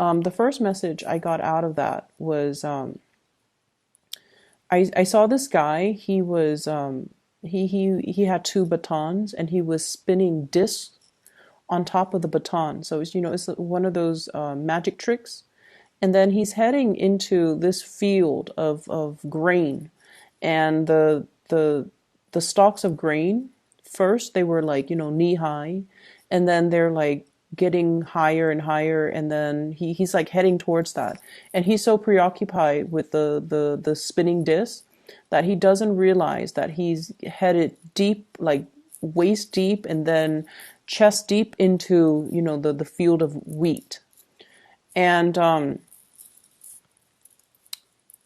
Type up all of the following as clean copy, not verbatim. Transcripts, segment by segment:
The first message I got out of that was I saw this guy. He was he had two batons and he was spinning discs on top of the baton. So it's, it's one of those magic tricks. And then he's heading into this field of grain, and the stalks of grain, first they were like, knee high, and then they're like getting higher and higher, and then he's like heading towards that. And he's so preoccupied with the spinning disc that he doesn't realize that he's headed deep, like waist deep and then chest deep into, the field of wheat. And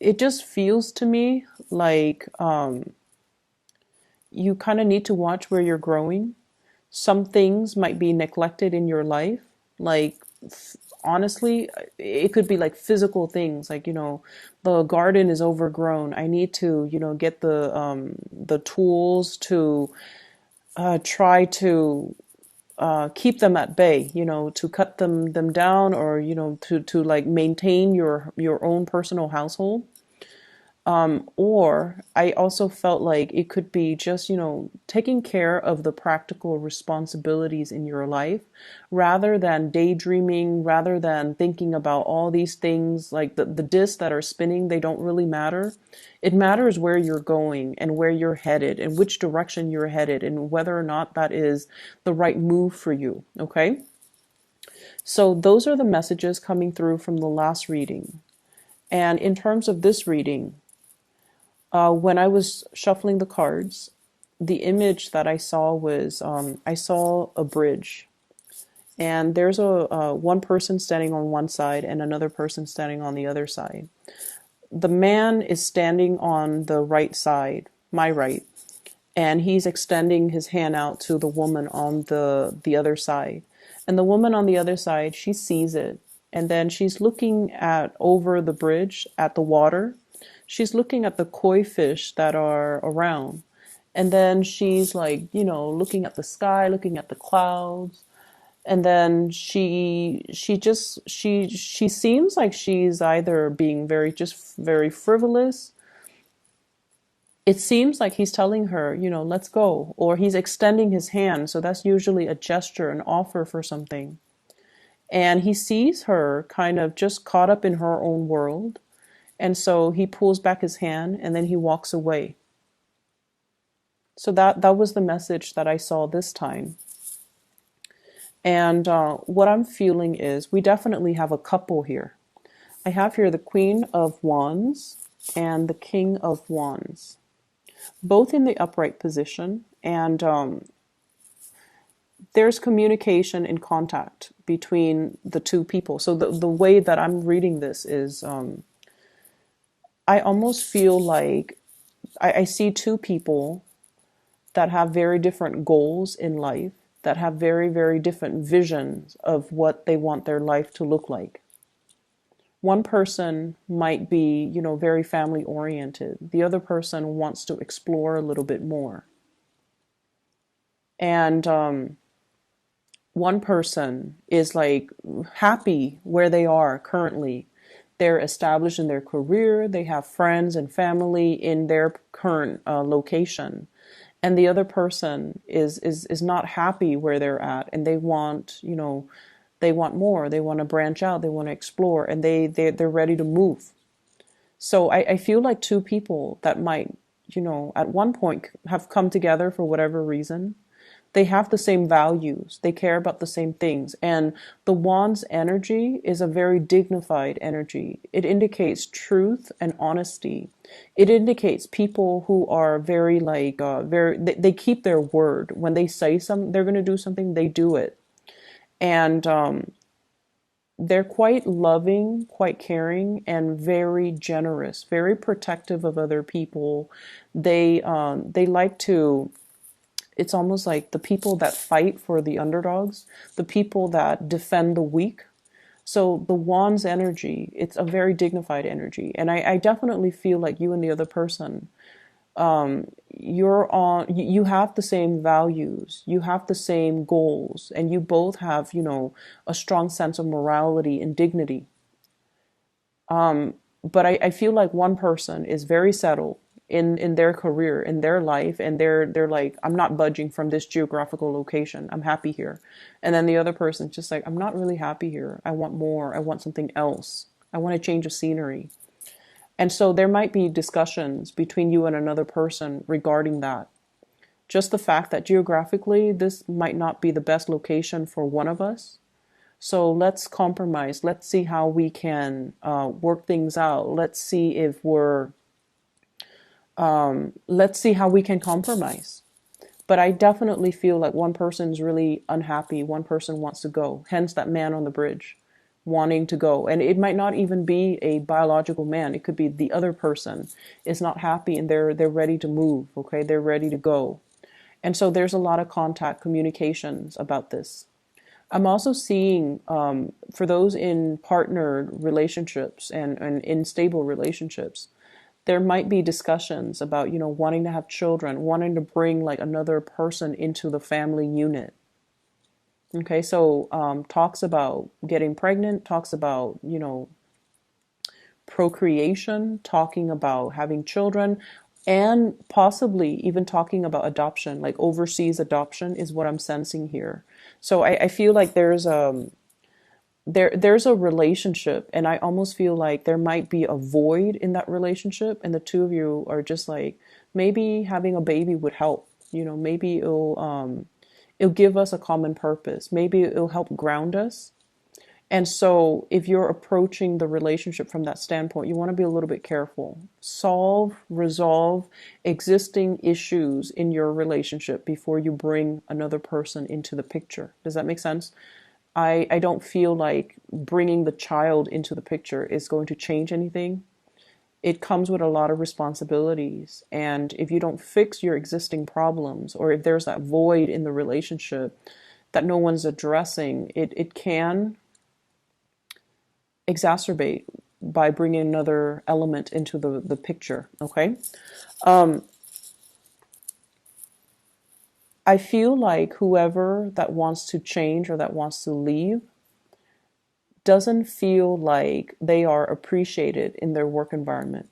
it just feels to me like you kind of need to watch where you're growing. Some things might be neglected in your life. Like, honestly, it could be like physical things. Like, the garden is overgrown. I need to, get the tools to try to keep them at bay, to cut them down, or, to like maintain your own personal household. Or I also felt like it could be just, taking care of the practical responsibilities in your life rather than daydreaming, rather than thinking about all these things. Like the discs that are spinning, they don't really matter. It matters where you're going and where you're headed and which direction you're headed and whether or not that is the right move for you. Okay. So those are the messages coming through from the last reading. And in terms of this reading, when I was shuffling the cards, the image that I saw was I saw a bridge, and there's a one person standing on one side and another person standing on the other side. The man is standing on the right side, my right, and he's extending his hand out to the woman on the other side. And the woman on the other side, she sees it, and then she's looking at over the bridge at the water. She's looking at the koi fish that are around. And then she's like, looking at the sky, looking at the clouds. And then she seems like she's either being very frivolous. It seems like he's telling her, let's go, or he's extending his hand. So that's usually a gesture, an offer for something. And he sees her kind of just caught up in her own world. And so he pulls back his hand and then he walks away. So that was the message that I saw this time. And what I'm feeling is we definitely have a couple here. I have here the Queen of Wands and the King of Wands, both in the upright position. And there's communication and contact between the two people. So the way that I'm reading this is I almost feel like I see two people that have very different goals in life, that have very, very different visions of what they want their life to look like. One person might be, very family oriented. The other person wants to explore a little bit more. And one person is like happy where they are currently. They're established in their career. They have friends and family in their current location. And the other person is not happy where they're at, and they want, they want more. They want to branch out. They want to explore, and they're ready to move. So I feel like two people that might, at one point have come together for whatever reason. They have the same values. They care about the same things. And the Wand's energy is a very dignified energy. It indicates truth and honesty. It indicates people who are very they keep their word. When they say they're going to do something, they do it. And they're quite loving, quite caring, and very generous, very protective of other people. They like to... It's almost like the people that fight for the underdogs, the people that defend the weak. So the Wand's energy, it's a very dignified energy. And I definitely feel like you and the other person You have the same values, you have the same goals, and you both have, a strong sense of morality and dignity. But I feel like one person is very settled in their career, in their life, and they're like, I'm not budging from this geographical location. I'm happy here. And then the other person's just like, I'm not really happy here. I want more. I want something else. I want a change of scenery. And so there might be discussions between you and another person regarding that. Just the fact that geographically this might not be the best location for one of us. So let's compromise. Let's see how we can work things out. Let's see how we can compromise. But I definitely feel like one person's really unhappy. One person wants to go. Hence that man on the bridge wanting to go. And it might not even be a biological man. It could be the other person is not happy and they're ready to move. Okay, they're ready to go. And so there's a lot of contact communications about this. I'm also seeing for those in partnered relationships and in stable relationships, there might be discussions about, wanting to have children, wanting to bring like another person into the family unit. Okay, so talks about getting pregnant, talks about, procreation, talking about having children, and possibly even talking about adoption, like overseas adoption is what I'm sensing here. So I feel like there's a relationship, and I almost feel like there might be a void in that relationship, and the two of you are just like, maybe having a baby would help. Maybe it'll give us a common purpose. Maybe it'll help ground us. And so if you're approaching the relationship from that standpoint, you want to be a little bit careful. Resolve existing issues in your relationship before you bring another person into the picture. Does that make sense? I don't feel like bringing the child into the picture is going to change anything. It comes with a lot of responsibilities. And if you don't fix your existing problems, or if there's that void in the relationship that no one's addressing, it can exacerbate by bringing another element into the picture. Okay. I feel like whoever that wants to change or that wants to leave doesn't feel like they are appreciated in their work environment.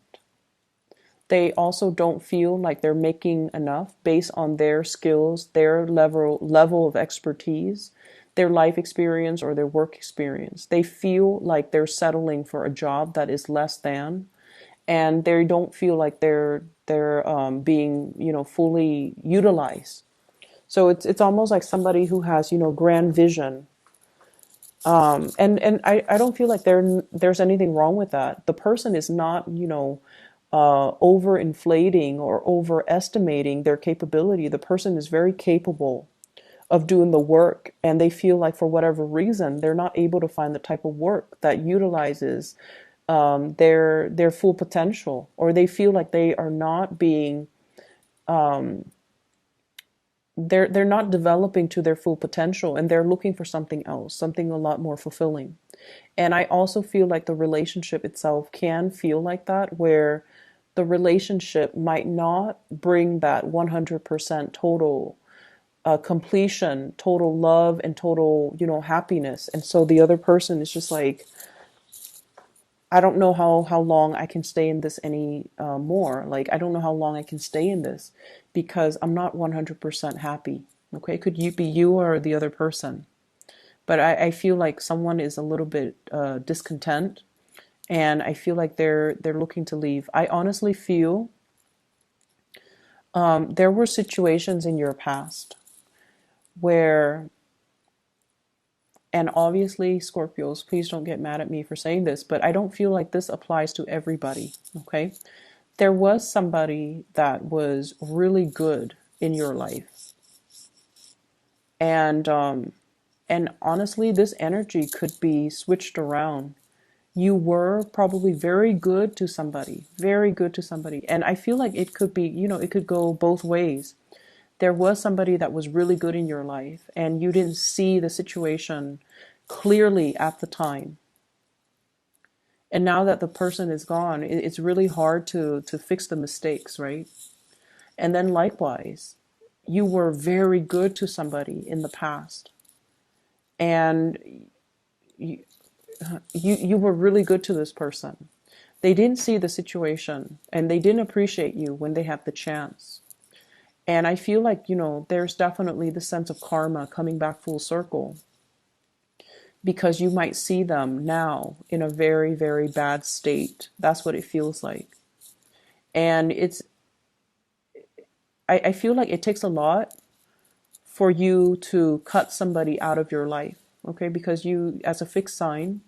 They also don't feel like they're making enough based on their skills, their level of expertise, their life experience or their work experience. They feel like they're settling for a job that is less than, and they don't feel like they're being, fully utilized. So it's almost like somebody who has, grand vision. And I don't feel like there's anything wrong with that. The person is not, overinflating or overestimating their capability. The person is very capable of doing the work, and they feel like for whatever reason they're not able to find the type of work that utilizes their full potential, or they feel like they are not being they're not developing to their full potential, and they're looking for something else, something a lot more fulfilling. And I also feel like the relationship itself can feel like that, where the relationship might not bring that 100% total completion, total love, and total, happiness. And so the other person is just like, I don't know how long I can stay in this any more. Like, I don't know how long I can stay in this because I'm not 100% happy. Okay, could you be you or the other person? But I feel like someone is a little bit discontent, and I feel like they're looking to leave. I honestly feel there were situations in your past where, and obviously, Scorpios, please don't get mad at me for saying this, but I don't feel like this applies to everybody, okay? There was somebody that was really good in your life. And honestly, this energy could be switched around. You were probably very good to somebody, very good to somebody. And I feel like it could be, it could go both ways. There was somebody that was really good in your life, and you didn't see the situation clearly at the time. And now that the person is gone, it's really hard to fix the mistakes, right? And then likewise, you were very good to somebody in the past, and you, you were really good to this person. They didn't see the situation and they didn't appreciate you when they had the chance. And I feel like, there's definitely the sense of karma coming back full circle, because you might see them now in a very, very bad state. That's what it feels like. And I feel like it takes a lot for you to cut somebody out of your life, okay? Because you, as a fixed sign,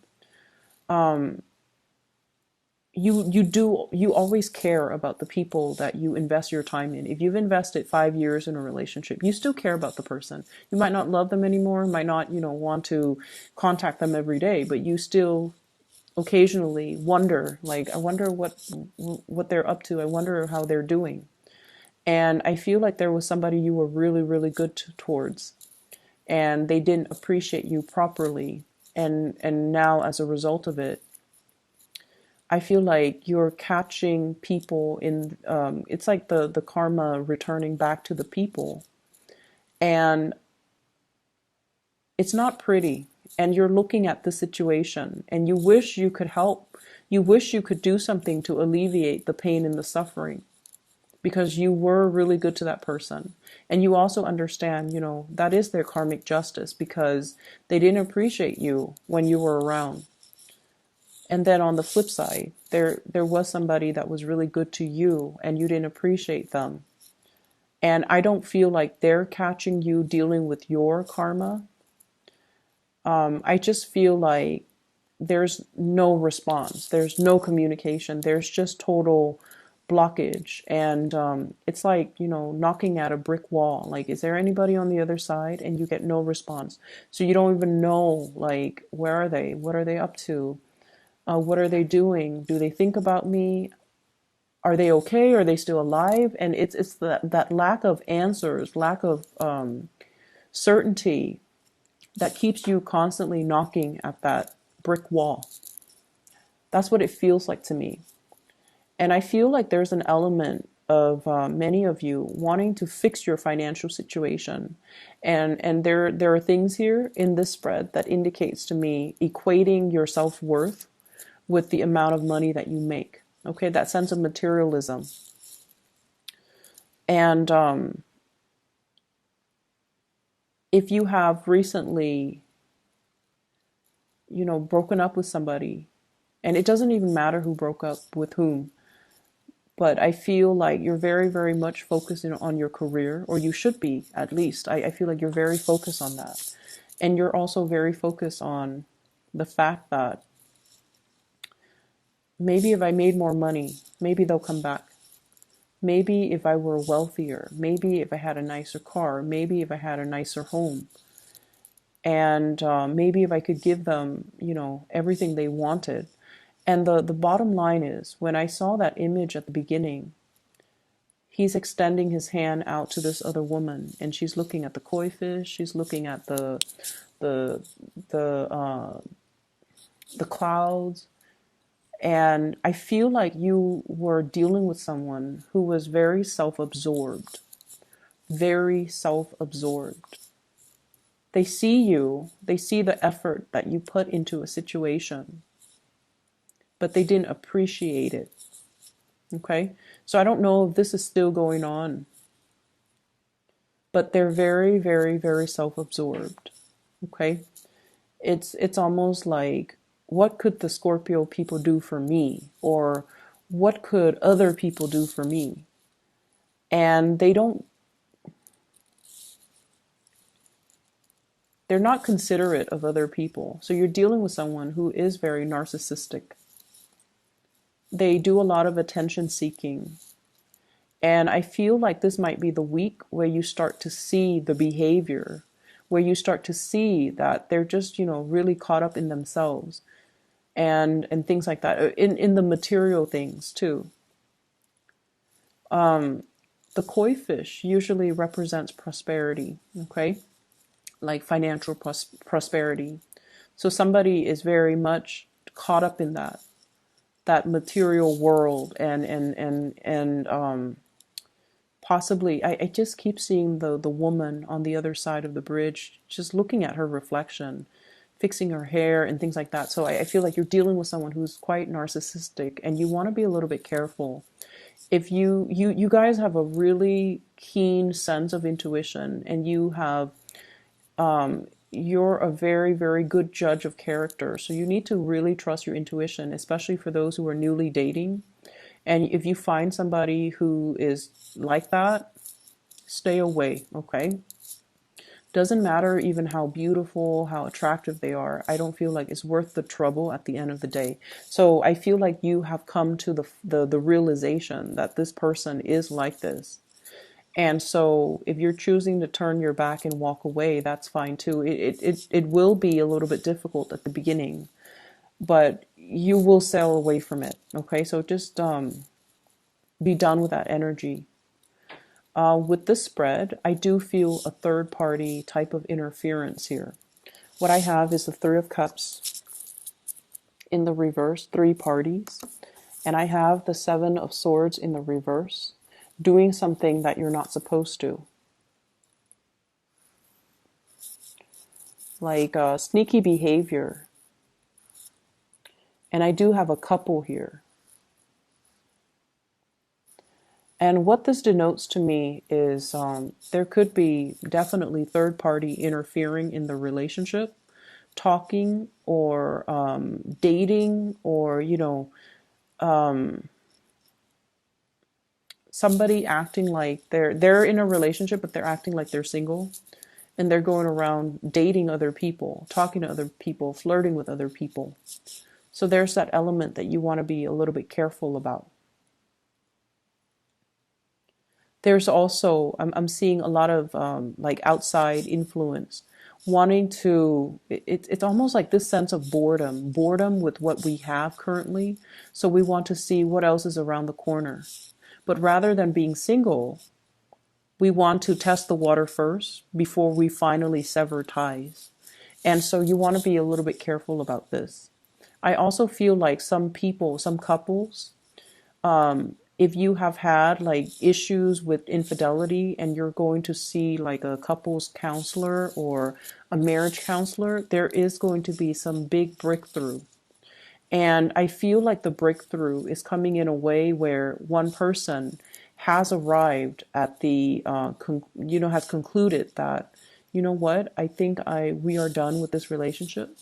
you always care about the people that you invest your time in. If you've invested 5 years in a relationship, you still care about the person. You might not love them anymore, might not, want to contact them every day, but you still occasionally wonder, like, I wonder what they're up to. I wonder how they're doing. And I feel like there was somebody you were really, really good towards, and they didn't appreciate you properly. And now, as a result of it, I feel like you're catching people in, it's like the karma returning back to the people. And it's not pretty. And you're looking at the situation and you wish you could help. You wish you could do something to alleviate the pain and the suffering, because you were really good to that person. And you also understand, that is their karmic justice, because they didn't appreciate you when you were around. And then on the flip side, there was somebody that was really good to you and you didn't appreciate them. And I don't feel like they're catching you dealing with your karma. I just feel like there's no response. There's no communication. There's just total blockage. And it's like, knocking at a brick wall. Like, is there anybody on the other side? And you get no response. So you don't even know, like, where are they? What are they up to? What are they doing? Do they think about me? Are they okay? Are they still alive? And it's that lack of answers, lack of certainty, that keeps you constantly knocking at that brick wall. That's what it feels like to me. And I feel like there's an element of many of you wanting to fix your financial situation. And there are things here in this spread that indicates to me equating your self-worth with the amount of money that you make. Okay, that sense of materialism. And if you have recently, broken up with somebody, and it doesn't even matter who broke up with whom, but I feel like you're very, very much focused on your career, or you should be, at least. I feel like you're very focused on that. And you're also very focused on the fact that maybe if I made more money, maybe they'll come back. Maybe if I were wealthier, maybe if I had a nicer car, maybe if I had a nicer home, and maybe if I could give them, everything they wanted. And the bottom line is, when I saw that image at the beginning, he's extending his hand out to this other woman, and she's looking at the koi fish, she's looking at the clouds. And I feel like you were dealing with someone who was very self-absorbed, very self-absorbed. They see you, they see the effort that you put into a situation, but they didn't appreciate it. Okay? So I don't know if this is still going on, but they're very, very, very self-absorbed. Okay? It's almost like, what could the Scorpio people do for me? Or what could other people do for me? And they're not considerate of other people. So you're dealing with someone who is very narcissistic. They do a lot of attention seeking. And I feel like this might be the week where you start to see the behavior, where you start to see that they're just, really caught up in themselves. And things like that, in the material things too. The koi fish usually represents prosperity, okay? Like financial prosperity. So somebody is very much caught up in that material world, and possibly, I just keep seeing the woman on the other side of the bridge, just looking at her reflection, fixing her hair and things like that. So I feel like you're dealing with someone who's quite narcissistic, and you want to be a little bit careful. If you guys have a really keen sense of intuition, and you're a very, very good judge of character. So you need to really trust your intuition, especially for those who are newly dating. And if you find somebody who is like that, stay away, okay? Doesn't matter even how beautiful, how attractive they are. I don't feel like it's worth the trouble at the end of the day. So I feel like you have come to the realization that this person is like this. And so if you're choosing to turn your back and walk away, that's fine too. It will be a little bit difficult at the beginning, but you will sail away from it. Okay, so just be done with that energy. With this spread, I do feel a third party type of interference here. What I have is the Three of Cups in the reverse, three parties, and I have the Seven of Swords in the reverse, doing something that you're not supposed to. Like sneaky behavior. And I do have a couple here. And what this denotes to me is there could be definitely third party interfering in the relationship, talking or dating, or, somebody acting like they're in a relationship, but they're acting like they're single, and they're going around dating other people, talking to other people, flirting with other people. So there's that element that you want to be a little bit careful about. There's also, I'm seeing a lot of like outside influence, wanting to, it's almost like this sense of boredom with what we have currently. So we want to see what else is around the corner. But rather than being single, we want to test the water first before we finally sever ties. And so you want to be a little bit careful about this. I also feel like some people, some couples, if you have had like issues with infidelity and you're going to see like a couples counselor or a marriage counselor, there is going to be some big breakthrough. And I feel like the breakthrough is coming in a way where one person has arrived at the, has concluded that, you know what, I think we are done with this relationship.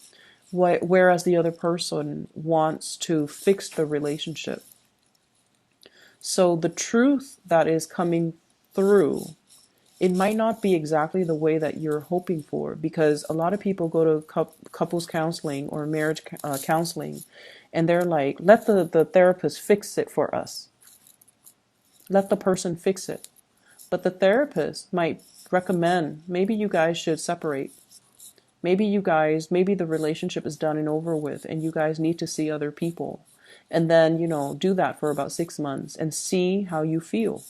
Whereas the other person wants to fix the relationship. So the truth that is coming through, it might not be exactly the way that you're hoping for, because a lot of people go to couples counseling or marriage counseling, and they're like, let the therapist fix it for us. Let the person fix it. But the therapist might recommend, maybe you guys should separate. Maybe the relationship is done and over with, and you guys need to see other people. And then, do that for about 6 months and see how you feel.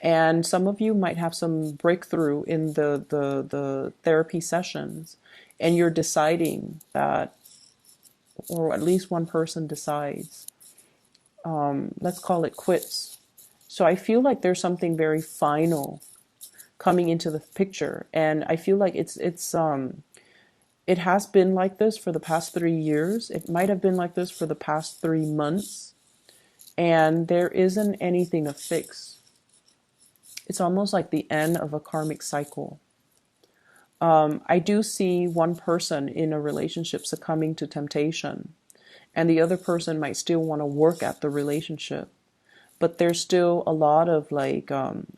And some of you might have some breakthrough in the therapy sessions, and you're deciding that, or at least one person decides, let's call it quits. So I feel like there's something very final coming into the picture, and I feel like it has been like this for the past 3 years. It might have been like this for the past 3 months, and there isn't anything to fix. It's almost like the end of a karmic cycle. I do see one person in a relationship succumbing to temptation, and the other person might still want to work at the relationship, but there's still a lot of like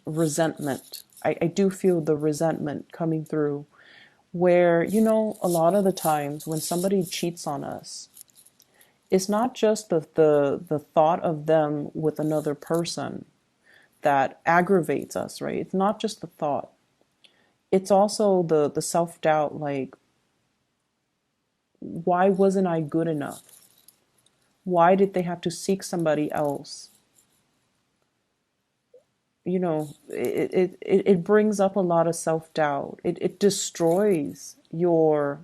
resentment. I do feel the resentment coming through, where, a lot of the times when somebody cheats on us, it's not just the thought of them with another person that aggravates us, right? It's not just the thought. It's also the self-doubt, like, why wasn't I good enough? Why did they have to seek somebody else? It brings up a lot of self-doubt. It destroys your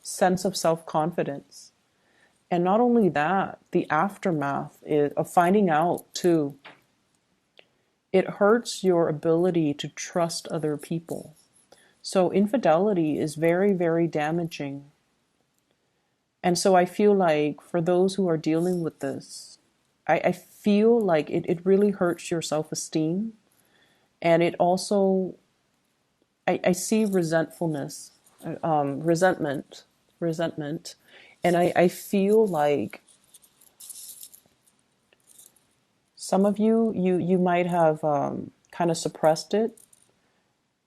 sense of self-confidence. And not only that, the aftermath of finding out too, it hurts your ability to trust other people. So infidelity is very, very damaging. And so I feel like for those who are dealing with this, I feel like it really hurts your self-esteem. And it also, I see resentfulness, resentment. And I feel like some of you might have kind of suppressed it,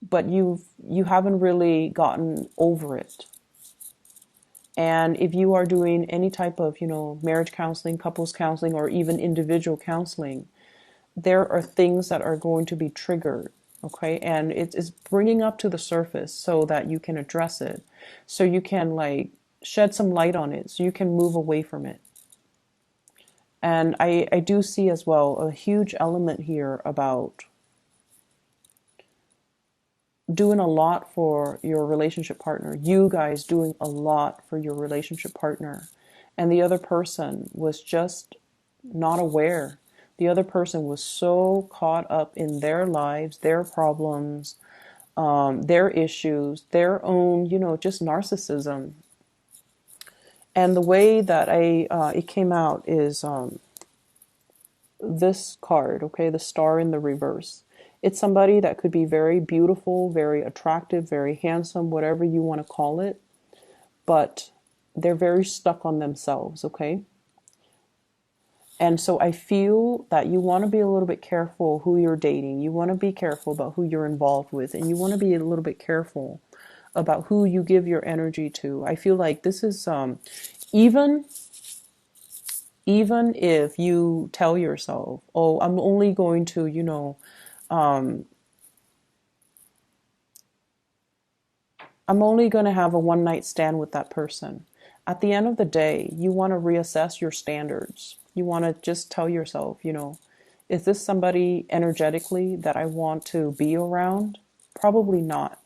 but you haven't really gotten over it. And if you are doing any type of, marriage counseling, couples counseling, or even individual counseling, there are things that are going to be triggered. Okay. And it's bringing up to the surface so that you can address it. So you can like shed some light on it so you can move away from it. And I do see as well a huge element here about doing a lot for your relationship partner, you guys doing a lot for your relationship partner. And the other person was just not aware. The other person was so caught up in their lives, their problems, their issues, their own, just narcissism. And the way that it came out is this card, okay, the star in the reverse. It's somebody that could be very beautiful, very attractive, very handsome, whatever you want to call it, but they're very stuck on themselves, okay? And so I feel that you want to be a little bit careful who you're dating. You want to be careful about who you're involved with, and you want to be a little bit careful about who you give your energy to. I feel like this is even if you tell yourself, oh, I'm only going to, I'm only going to have a one night stand with that person. At the end of the day, you want to reassess your standards. You want to just tell yourself, is this somebody energetically that I want to be around? Probably not.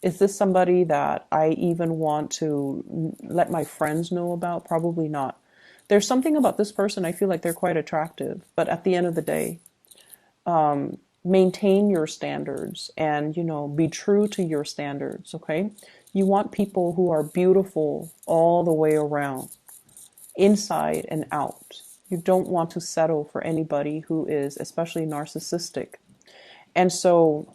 Is this somebody that I even want to let my friends know about? Probably not. There's something about this person, I feel like they're quite attractive, but at the end of the day, maintain your standards and, be true to your standards, okay? You want people who are beautiful all the way around, inside and out. You don't want to settle for anybody who is especially narcissistic. And so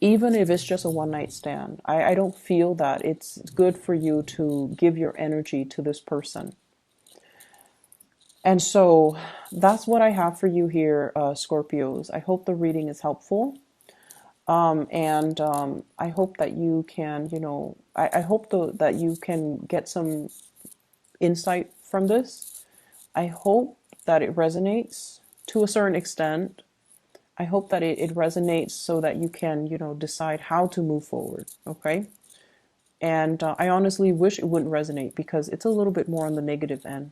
even if it's just a one night stand, I don't feel that it's good for you to give your energy to this person. And so that's what I have for you here, Scorpios. I hope the reading is helpful. And I hope that you can, I hope that you can get some insight from this. I hope that it resonates to a certain extent. I hope that it resonates so that you can, decide how to move forward. Okay. And I honestly wish it wouldn't resonate because it's a little bit more on the negative end.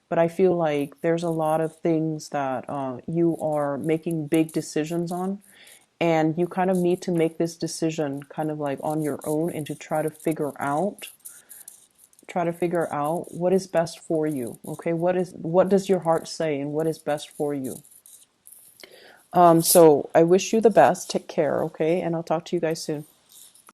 But I feel like there's a lot of things that you are making big decisions on. And you kind of need to make this decision kind of like on your own and to try to figure out what is best for you. Okay, what does your heart say and what is best for you? So I wish you the best. Take care, okay? And I'll talk to you guys soon.